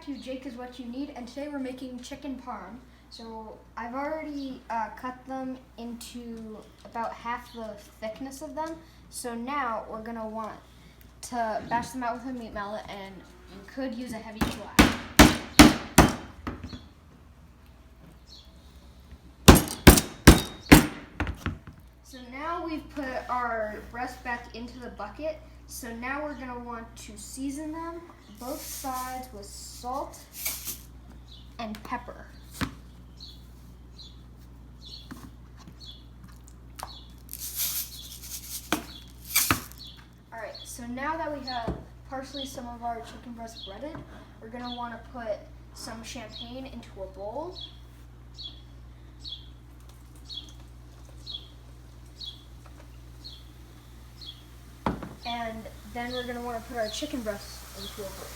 to Jake Is What You Need, and today we're making chicken parm. So I've already cut them into about half the thickness of them. So now we're gonna want to bash them out with a meat mallet, and you could use a heavy flask. So now we've put our breast back into the bucket. So now we're gonna want to season them both sides with salt and pepper. Alright, so now that we have partially some of our chicken breast breaded, we're gonna wanna put some champagne into a bowl. And then we're going to want to put our chicken breasts into a bowl.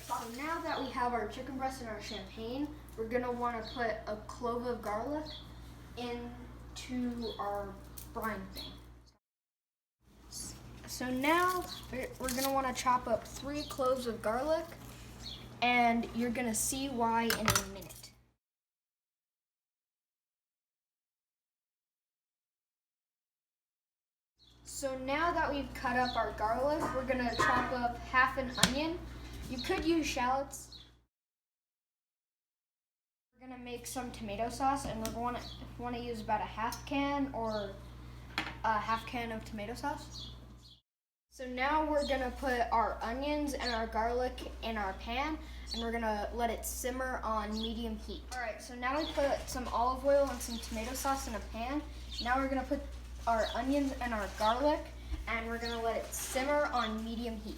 So now that we have our chicken breast and our champagne, we're going to want to put a clove of garlic into our brine thing. So now we're gonna wanna chop up 3 cloves of garlic, and you're gonna see why in a minute. So now that we've cut up our garlic, we're gonna chop up half an onion. You could use shallots. We're gonna make some tomato sauce, and we're gonna wanna use about a half can or a half can of tomato sauce. So now we're gonna put our onions and our garlic in our pan, and we're gonna let it simmer on medium heat. All right, so now we put some olive oil and some tomato sauce in a pan. Now we're gonna put our onions and our garlic, and we're gonna let it simmer on medium heat.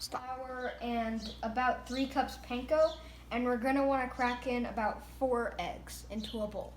Flour and about 3 cups panko, and we're gonna wanna crack in about 4 eggs into a bowl.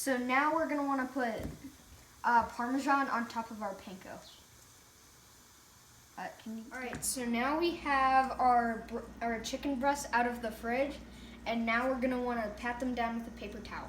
So now we're gonna want to put Parmesan on top of our panko. All right, so now we have our chicken breasts out of the fridge, and now we're gonna want to pat them down with a paper towel.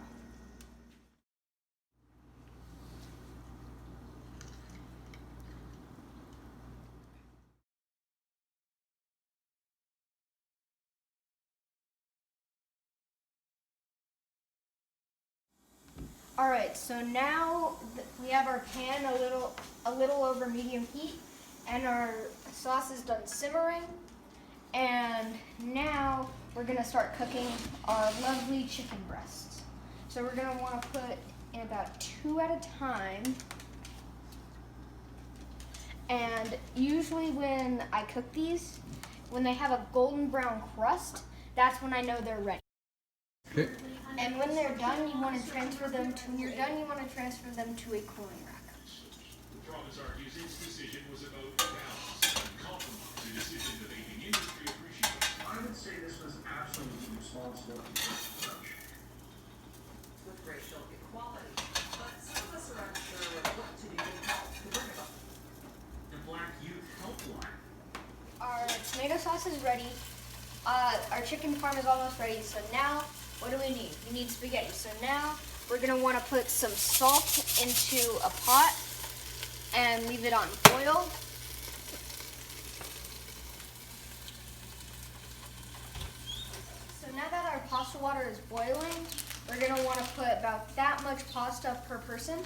All right, so now we have our pan a little over medium heat, and our sauce is done simmering. And now we're gonna start cooking our lovely chicken breasts. So we're gonna want to put in about 2 at a time. And usually when I cook these, when they have a golden brown crust, that's when I know they're ready. Okay. And when they're done, you want to transfer them to a cooling rack. The province argues its decision was about balance and compromise, a decision the vaping industry appreciates. I would say this was absolutely responsible approach. With racial equality, but some of us are unsure of what to do to help to bring about. The Black Youth Helpline. Our tomato sauce is ready. Our chicken parm is almost ready. So now, what do we need? We need spaghetti. So now we're gonna want to put some salt into a pot and leave it on boil. So now that our pasta water is boiling, we're gonna want to put about that much pasta per person.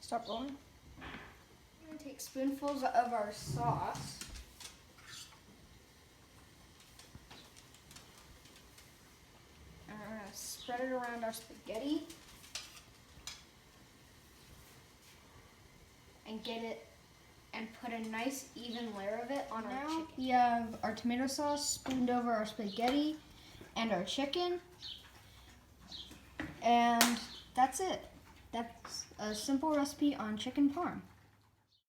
Stop rolling. I'm gonna take spoonfuls of our sauce. And we're gonna spread it around our spaghetti. And get it and put a nice even layer of it on our chicken. We have our tomato sauce spooned over our spaghetti and our chicken. And that's it. That's a simple recipe on chicken parm.